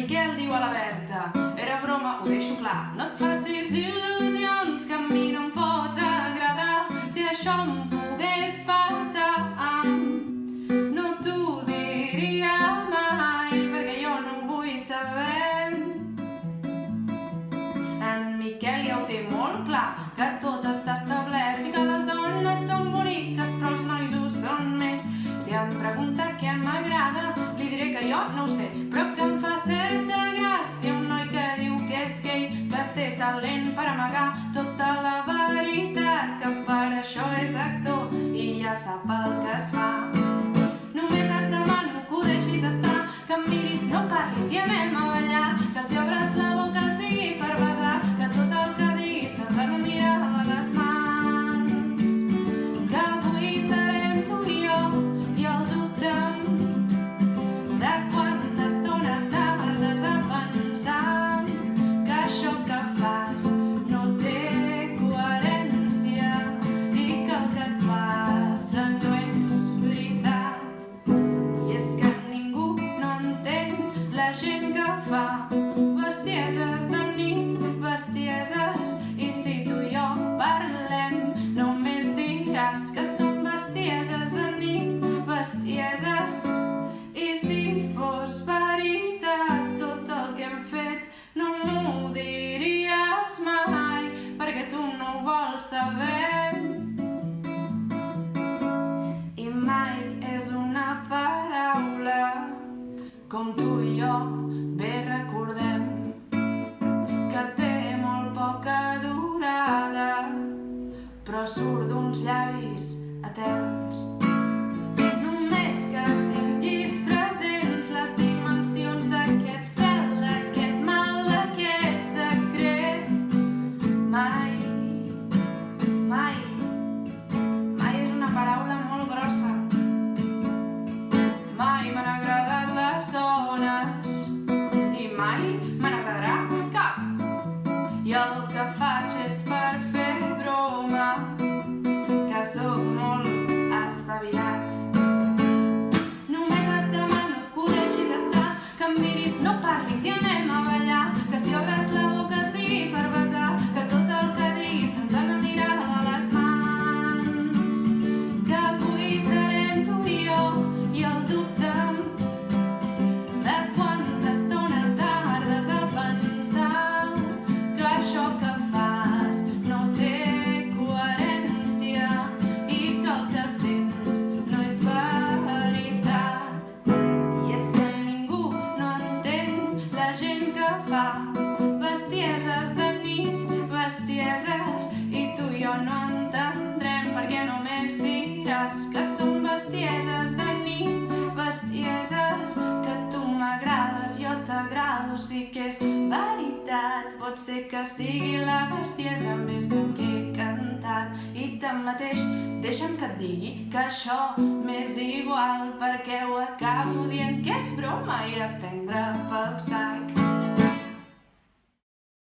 Miquel diu a la Berta: era broma, ho deixo clar. No et facis il·lusions, que a mi no em pots agradar. Si això em pogués passar, no t'ho diria mai, perquè jo no ho vull saber. En Miquel ja ho té molt clar, que tot està establert i que les dones són boniques, però els nois ho són més. Si em pregunta què m'agrada, li diré que jo no ho sé, però que em fa certa gràcia un noi que diu que és gay, que té talent per amagar tota la veritat, que per això és actor i ja sap el que es fa. Només et demano que ho deixis estar, que em miris, no parlis i anem a ballar, que si obres la boca sigui per besar, que tot el que diguis se'ns n'anirà de les mans, que avui serem tu i jo, i el dubte de quanta estona tardes a pensar que això que fas no té coherència i que el que et passa no és veritat. I és que ningú no entén la gent que fa bestieses de nit, bestieses, i si tu i jo parlem només diràs que són bestieses de nit, bestieses. I si fos veritat tot el que hem fet, no m'ho diries mai, perquè tu no ho vols saber. I mai és una paraula, com tu i jo bé recordem, que té molt poca durada, però surt d'uns llavis eterns. Només que tinguis presents les dimensions d'aquest cel, d'aquest mal, d'aquest secret. Mai, mai, mai és una paraula molt grossa. Mai m'han agradat les dones i mai me n'agradarà cap. I el que faig és per fer broma, que sóc molt espavilat. Només et demano que ho deixis estar, que em miris, no parlis i anem a ballar, que si obres la boca sigui per besar, que tot el que diguis se'ns n'anirà de les mans, que avui serem tu i jo, i el dubte de quanta estona tardes a pensar que això que fas no té coherència i que el que sents no és veritat. I és que ningú no entén la gent que fa bestieses de nit, bestieses, i tu i jo no entendrem perquè només diràs que són bestieses de nit, bestieses, que tu m'agrades, jo t'agrado, sí que és veritat. Pot ser que sigui la bestiesa més ben que he cantat, i tanmateix deixa'm que et digui que això m'és igual, perquè ho acabo dient que és broma i a prendre pel sac.